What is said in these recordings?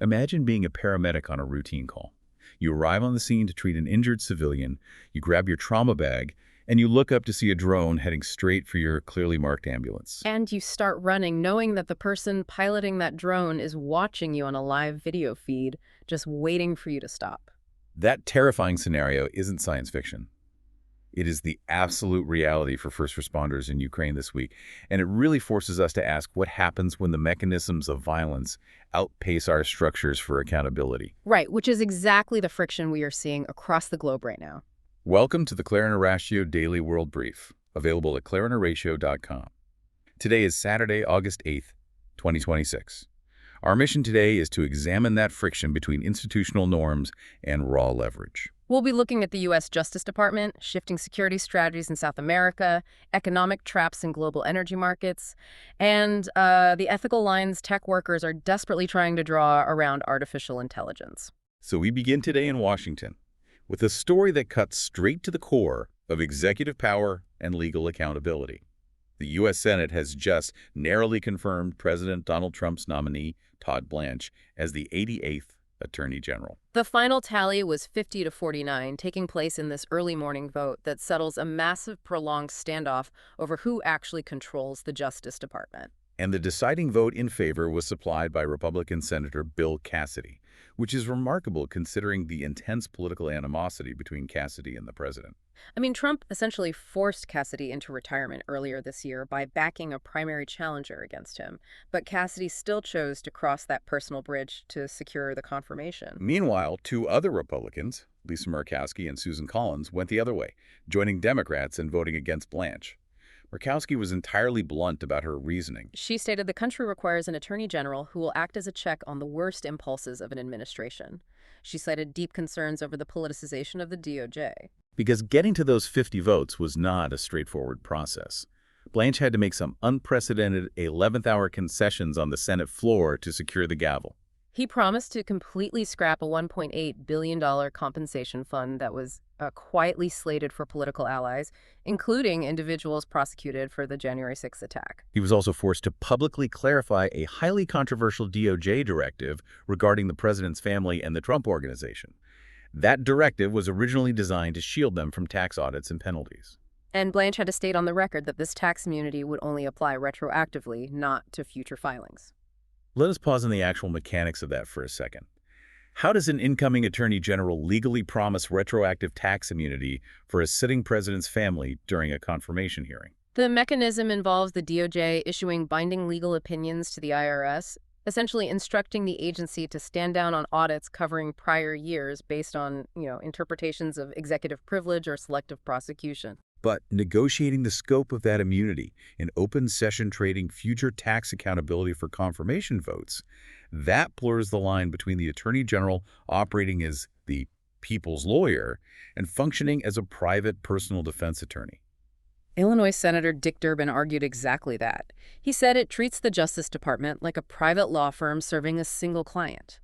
Imagine being a paramedic on a routine call. You arrive on the scene to treat an injured civilian, you grab your trauma bag, and you look up to see a drone heading straight for your clearly marked ambulance. And you start running, knowing that the person piloting that drone is watching you on a live video feed, just waiting for you to stop. That terrifying scenario isn't science fiction. It is the absolute reality for first responders in Ukraine this week, and it really forces us to ask what happens when the mechanisms of violence outpace our structures for accountability. Right, which is exactly the friction we are seeing across the globe right now. Welcome to the Claire and Horatio Daily World Brief, available at claireandhoratio.com. Today is Saturday, August 8th, 2026. Our mission today is to examine that friction between institutional norms and raw leverage. We'll be looking at the U.S. Justice Department, shifting security strategies in South America, economic traps in global energy markets, and the ethical lines tech workers are desperately trying to draw around artificial intelligence. So we begin today in Washington with a story that cuts straight to the core of executive power and legal accountability. The U.S. Senate has just narrowly confirmed President Donald Trump's nominee, Todd Blanche, as the 88th Attorney General. The final tally was 50-49, taking place in this early morning vote that settles a massive, prolonged standoff over who actually controls the Justice Department. And the deciding vote in favor was supplied by Republican Senator Bill Cassidy, which is remarkable considering the intense political animosity between Cassidy and the president. I mean, Trump essentially forced Cassidy into retirement earlier this year by backing a primary challenger against him, but Cassidy still chose to cross that personal bridge to secure the confirmation. Meanwhile, two other Republicans, Lisa Murkowski and Susan Collins, went the other way, joining Democrats in voting against Blanche. Murkowski was entirely blunt about her reasoning. She stated the country requires an attorney general who will act as a check on the worst impulses of an administration. She cited deep concerns over the politicization of the DOJ. Because getting to those 50 votes was not a straightforward process. Blanche had to make some unprecedented 11th-hour concessions on the Senate floor to secure the gavel. He promised to completely scrap a $1.8 billion compensation fund that was quietly slated for political allies, including individuals prosecuted for the January 6th attack. He was also forced to publicly clarify a highly controversial DOJ directive regarding the president's family and the Trump Organization. That directive was originally designed to shield them from tax audits and penalties. And Blanche had to state on the record that this tax immunity would only apply retroactively, not to future filings. Let us pause on the actual mechanics of that for a second. How does an incoming attorney general legally promise retroactive tax immunity for a sitting president's family during a confirmation hearing? The mechanism involves the DOJ issuing binding legal opinions to the IRS, essentially instructing the agency to stand down on audits covering prior years based on, interpretations of executive privilege or selective prosecution. But negotiating the scope of that immunity in open session trading future tax accountability for confirmation votes, that blurs the line between the Attorney General operating as the people's lawyer and functioning as a private personal defense attorney. Illinois Senator Dick Durbin argued exactly that. He said it treats the Justice Department like a private law firm serving a single client.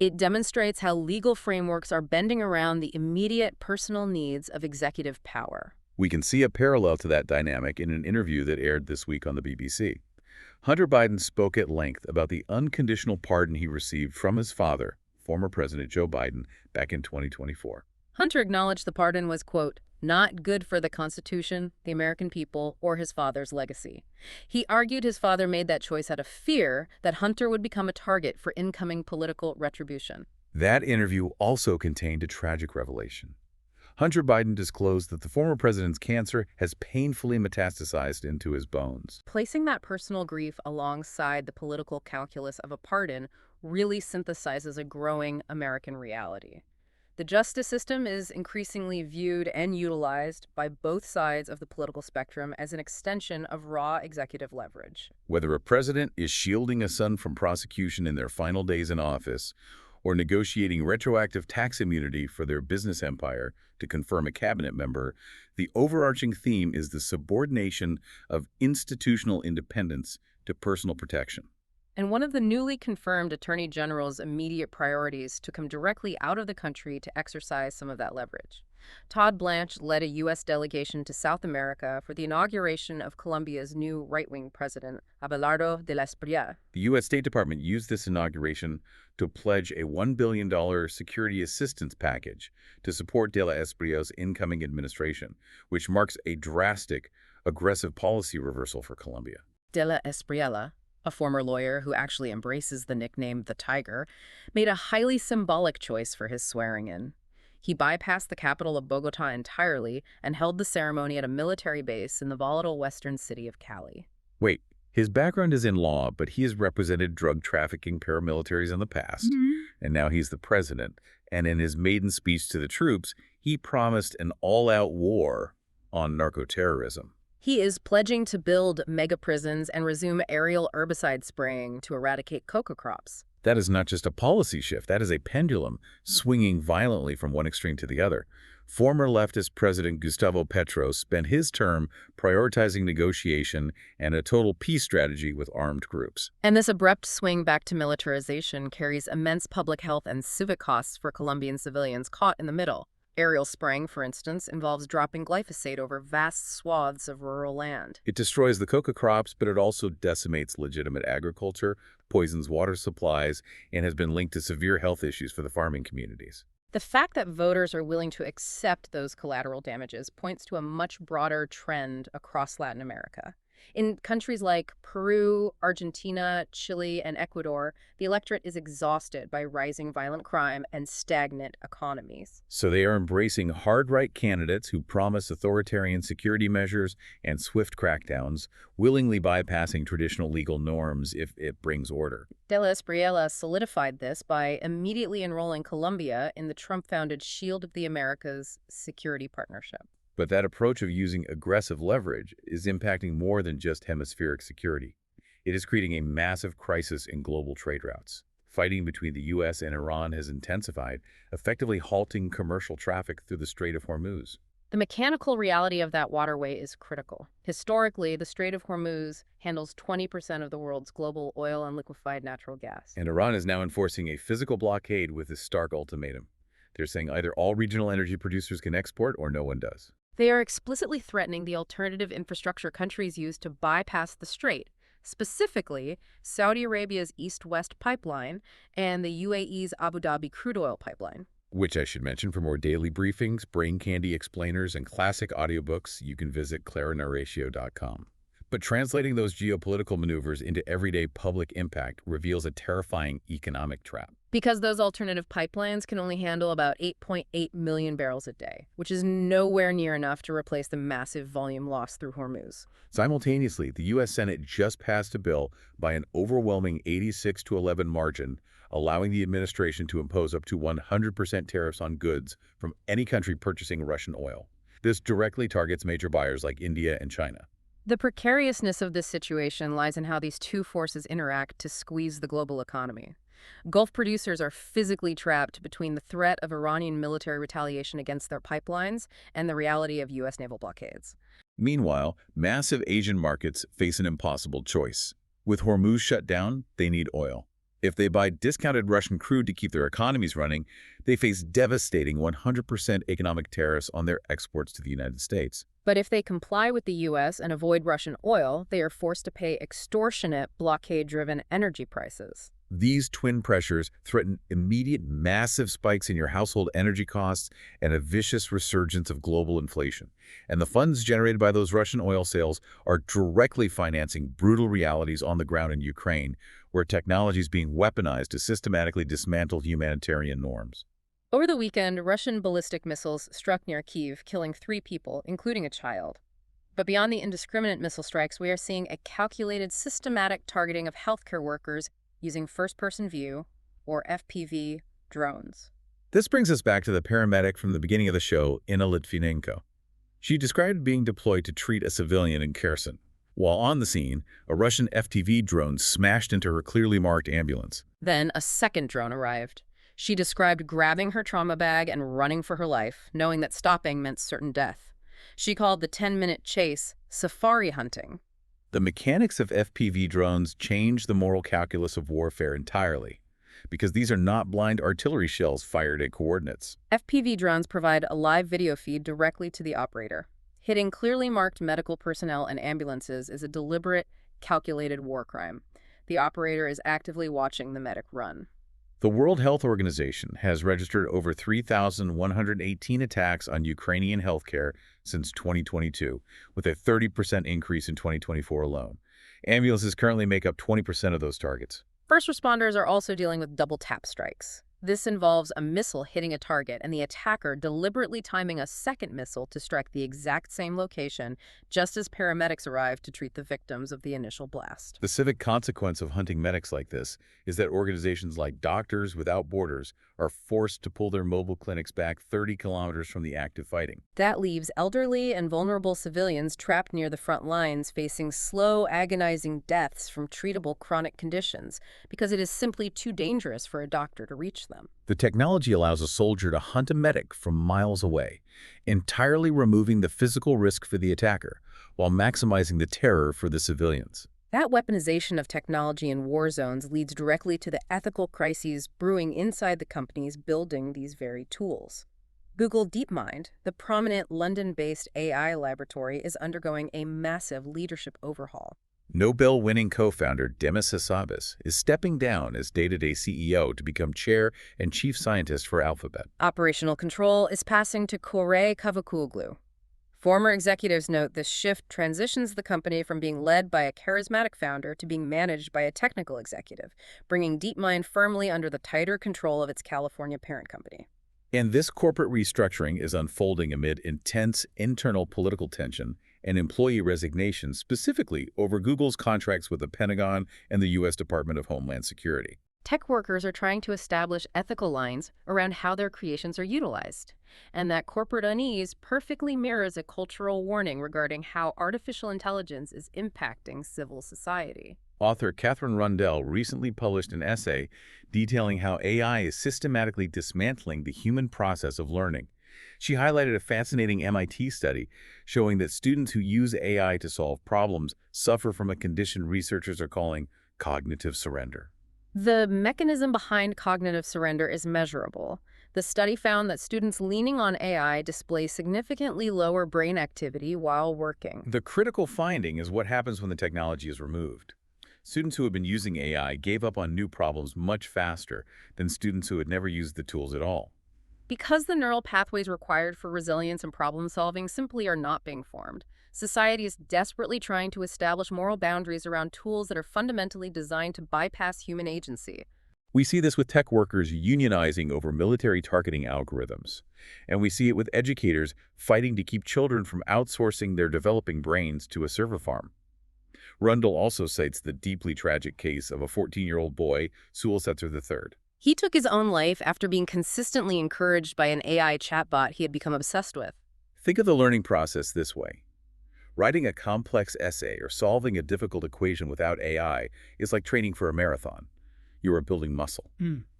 It demonstrates how legal frameworks are bending around the immediate personal needs of executive power. We can see a parallel to that dynamic in an interview that aired this week on the BBC. Hunter Biden spoke at length about the unconditional pardon he received from his father, former President Joe Biden, back in 2024. Hunter acknowledged the pardon was, quote, not good for the Constitution, the American people, or his father's legacy. He argued his father made that choice out of fear that Hunter would become a target for incoming political retribution. That interview also contained a tragic revelation. Hunter Biden disclosed that the former president's cancer has painfully metastasized into his bones. Placing that personal grief alongside the political calculus of a pardon really synthesizes a growing American reality. The justice system is increasingly viewed and utilized by both sides of the political spectrum as an extension of raw executive leverage. Whether a president is shielding a son from prosecution in their final days in office or negotiating retroactive tax immunity for their business empire to confirm a cabinet member, the overarching theme is the subordination of institutional independence to personal protection. And one of the newly confirmed Attorney General's immediate priorities to come directly out of the country to exercise some of that leverage. Todd Blanche led a U.S. delegation to South America for the inauguration of Colombia's new right-wing president, Abelardo de la Espriella. The U.S. State Department used this inauguration to pledge a $1 billion security assistance package to support de la Esprilla's incoming administration, which marks a drastic, aggressive policy reversal for Colombia. De la Espriella, a former lawyer who actually embraces the nickname the Tiger, made a highly symbolic choice for his swearing-in. He bypassed the capital of Bogotá entirely and held the ceremony at a military base in the volatile western city of Cali. Wait, his background is in law, but he has represented drug trafficking paramilitaries in the past, and now he's the president. And in his maiden speech to the troops, he promised an all-out war on narco-terrorism. He is pledging to build mega prisons and resume aerial herbicide spraying to eradicate coca crops. That is not just a policy shift, that is a pendulum swinging violently from one extreme to the other. Former leftist President Gustavo Petro spent his term prioritizing negotiation and a total peace strategy with armed groups. And this abrupt swing back to militarization carries immense public health and civic costs for Colombian civilians caught in the middle. Aerial spraying, for instance, involves dropping glyphosate over vast swaths of rural land. It destroys the coca crops, but it also decimates legitimate agriculture, poisons water supplies, and has been linked to severe health issues for the farming communities. The fact that voters are willing to accept those collateral damages points to a much broader trend across Latin America. In countries like Peru, Argentina, Chile, and Ecuador, the electorate is exhausted by rising violent crime and stagnant economies. So they are embracing hard-right candidates who promise authoritarian security measures and swift crackdowns, willingly bypassing traditional legal norms if it brings order. De la Espriella solidified this by immediately enrolling Colombia in the Trump-founded Shield of the Americas security partnership. But that approach of using aggressive leverage is impacting more than just hemispheric security. It is creating a massive crisis in global trade routes. Fighting between the U.S. and Iran has intensified, effectively halting commercial traffic through the Strait of Hormuz. The mechanical reality of that waterway is critical. Historically, the Strait of Hormuz handles 20% of the world's global oil and liquefied natural gas. And Iran is now enforcing a physical blockade with a stark ultimatum. They're saying either all regional energy producers can export or no one does. They are explicitly threatening the alternative infrastructure countries use to bypass the strait, specifically Saudi Arabia's East-West pipeline and the UAE's Abu Dhabi crude oil pipeline. Which I should mention, for more daily briefings, brain candy explainers, and classic audiobooks, you can visit clarinarratio.com. But translating those geopolitical maneuvers into everyday public impact reveals a terrifying economic trap. Because those alternative pipelines can only handle about 8.8 million barrels a day, which is nowhere near enough to replace the massive volume lost through Hormuz. Simultaneously, the U.S. Senate just passed a bill by an overwhelming 86-11 margin, allowing the administration to impose up to 100% tariffs on goods from any country purchasing Russian oil. This directly targets major buyers like India and China. The precariousness of this situation lies in how these two forces interact to squeeze the global economy. Gulf producers are physically trapped between the threat of Iranian military retaliation against their pipelines and the reality of U.S. naval blockades. Meanwhile, massive Asian markets face an impossible choice. With Hormuz shut down, they need oil. If they buy discounted Russian crude to keep their economies running, they face devastating 100% economic tariffs on their exports to the United States. But if they comply with the U.S. and avoid Russian oil, they are forced to pay extortionate blockade-driven energy prices. These twin pressures threaten immediate massive spikes in your household energy costs and a vicious resurgence of global inflation. And the funds generated by those Russian oil sales are directly financing brutal realities on the ground in Ukraine, where technology is being weaponized to systematically dismantle humanitarian norms. Over the weekend, Russian ballistic missiles struck near Kyiv, killing 3 people, including a child. But beyond the indiscriminate missile strikes, we are seeing a calculated, systematic targeting of healthcare workers using first-person view, or FPV, drones. This brings us back to the paramedic from the beginning of the show, Inna Litvinenko. She described being deployed to treat a civilian in Kherson. While on the scene, a Russian FPV drone smashed into her clearly marked ambulance. Then a second drone arrived. She described grabbing her trauma bag and running for her life, knowing that stopping meant certain death. She called the 10-minute chase safari hunting. The mechanics of FPV drones change the moral calculus of warfare entirely. because these are not blind artillery shells fired at coordinates. FPV drones provide a live video feed directly to the operator. Hitting clearly marked medical personnel and ambulances is a deliberate, calculated war crime. The operator is actively watching the medic run. The World Health Organization has registered over 3,118 attacks on Ukrainian healthcare since 2022, with a 30% increase in 2024 alone. Ambulances currently make up 20% of those targets. First responders are also dealing with double tap strikes. This involves a missile hitting a target and the attacker deliberately timing a second missile to strike the exact same location just as paramedics arrive to treat the victims of the initial blast. The civic consequence of hunting medics like this is that organizations like Doctors Without Borders are forced to pull their mobile clinics back 30 kilometers from the active fighting. That leaves elderly and vulnerable civilians trapped near the front lines facing slow, agonizing deaths from treatable chronic conditions because it is simply too dangerous for a doctor to reach them. The technology allows a soldier to hunt a medic from miles away, entirely removing the physical risk for the attacker, while maximizing the terror for the civilians. That weaponization of technology in war zones leads directly to the ethical crises brewing inside the companies building these very tools. Google DeepMind, the prominent London-based AI laboratory, is undergoing a massive leadership overhaul. Nobel-winning co-founder Demis Hassabis is stepping down as day-to-day CEO to become chair and chief scientist for Alphabet. Operational control is passing to Kore Kavakoglu. Former executives note this shift transitions the company from being led by a charismatic founder to being managed by a technical executive, bringing DeepMind firmly under the tighter control of its California parent company. And this corporate restructuring is unfolding amid intense internal political tension and employee resignation, specifically over Google's contracts with the Pentagon and the U.S. Department of Homeland Security. Tech workers are trying to establish ethical lines around how their creations are utilized, and that corporate unease perfectly mirrors a cultural warning regarding how artificial intelligence is impacting civil society. Author Catherine Rundell recently published an essay detailing how AI is systematically dismantling the human process of learning. She highlighted a fascinating MIT study showing that students who use AI to solve problems suffer from a condition researchers are calling cognitive surrender. The mechanism behind cognitive surrender is measurable. The study found that students leaning on AI display significantly lower brain activity while working. The critical finding is what happens when the technology is removed. Students who have been using AI gave up on new problems much faster than students who had never used the tools at all. Because the neural pathways required for resilience and problem-solving simply are not being formed, society is desperately trying to establish moral boundaries around tools that are fundamentally designed to bypass human agency. We see this with tech workers unionizing over military targeting algorithms, and we see it with educators fighting to keep children from outsourcing their developing brains to a server farm. Rundle also cites the deeply tragic case of a 14-year-old boy, Sewell Setzer III. He took his own life after being consistently encouraged by an AI chatbot he had become obsessed with. Think of the learning process this way. Writing a complex essay or solving a difficult equation without AI is like training for a marathon. You are building muscle.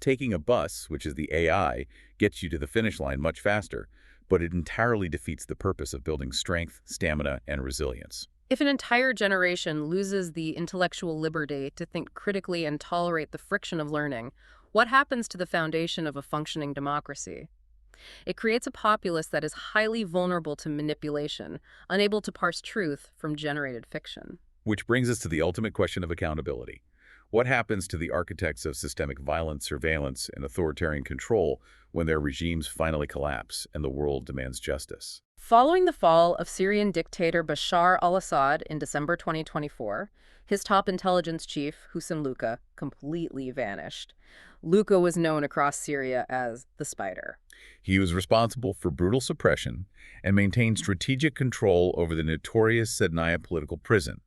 Taking a bus, which is the AI, gets you to the finish line much faster, but it entirely defeats the purpose of building strength, stamina, and resilience. If an entire generation loses the intellectual liberty to think critically and tolerate the friction of learning, what happens to the foundation of a functioning democracy? It creates a populace that is highly vulnerable to manipulation, unable to parse truth from generated fiction. Which brings us to the ultimate question of accountability. What happens to the architects of systemic violence, surveillance, and authoritarian control when their regimes finally collapse and the world demands justice? Following the fall of Syrian dictator Bashar al-Assad in December 2024, his top intelligence chief, Hussein Luka, completely vanished. Luka was known across Syria as the Spider. He was responsible for brutal suppression and maintained strategic control over the notorious Sednaya political prison,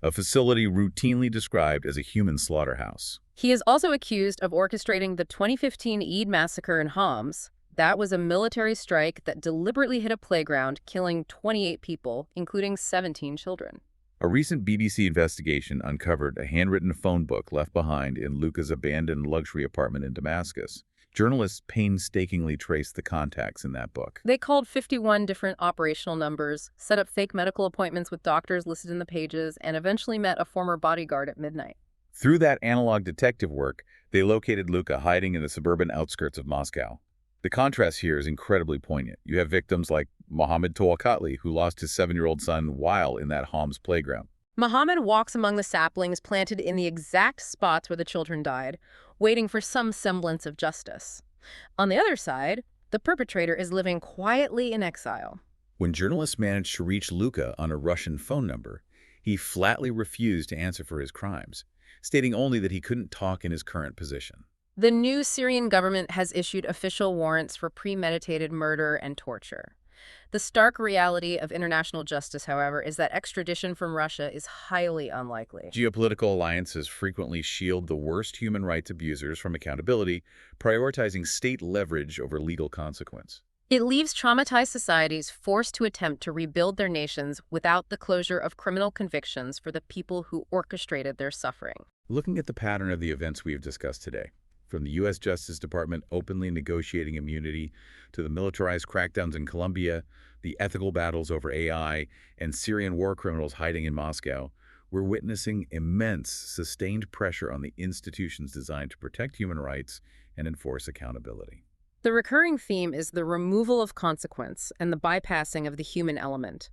a facility routinely described as a human slaughterhouse. He is also accused of orchestrating the 2015 Eid massacre in Homs. That was a military strike that deliberately hit a playground, killing 28 people, including 17 children. A recent BBC investigation uncovered a handwritten phone book left behind in Luka's abandoned luxury apartment in Damascus. Journalists painstakingly traced the contacts in that book. They called 51 different operational numbers, set up fake medical appointments with doctors listed in the pages, and eventually met a former bodyguard at midnight. Through that analog detective work, They located Luka hiding in the suburban outskirts of Moscow. The contrast here is incredibly poignant. You have victims like Mohammed Tawakatli, who lost his 7-year-old son while in that Homs playground. Muhammad walks among the saplings planted in the exact spots where the children died, waiting for some semblance of justice. On the other side, the perpetrator is living quietly in exile. When journalists managed to reach Luka on a Russian phone number, he flatly refused to answer for his crimes, stating only that he couldn't talk in his current position. The new Syrian government has issued official warrants for premeditated murder and torture. The stark reality of international justice, however, is that extradition from Russia is highly unlikely. Geopolitical alliances frequently shield the worst human rights abusers from accountability, prioritizing state leverage over legal consequence. It leaves traumatized societies forced to attempt to rebuild their nations without the closure of criminal convictions for the people who orchestrated their suffering. Looking at the pattern of the events we have discussed today, from the U.S. Justice Department openly negotiating immunity to the militarized crackdowns in Colombia, the ethical battles over AI, and Syrian war criminals hiding in Moscow, we're witnessing immense, sustained pressure on the institutions designed to protect human rights and enforce accountability. The recurring theme is the removal of consequence and the bypassing of the human element.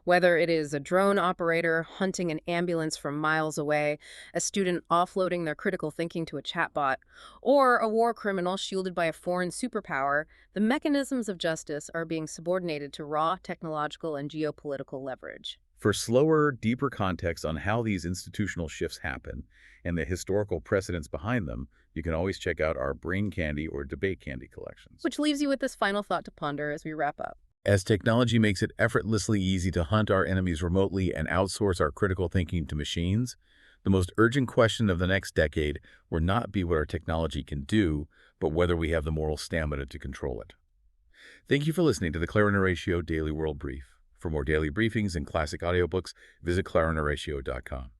Whether it is a drone operator hunting an ambulance from miles away, a student offloading their critical thinking to a chatbot, or a war criminal shielded by a foreign superpower, the mechanisms of justice are being subordinated to raw technological and geopolitical leverage. For slower, deeper context on how these institutional shifts happen and the historical precedents behind them, you can always check out our Brain Candy or Debate Candy collections. Which leaves you with this final thought to ponder as we wrap up. As technology makes it effortlessly easy to hunt our enemies remotely and outsource our critical thinking to machines, the most urgent question of the next decade will not be what our technology can do, but whether we have the moral stamina to control it. Thank you for listening to the Clarin Horatio Daily World Brief. For more daily briefings and classic audiobooks, visit clarinhoratio.com.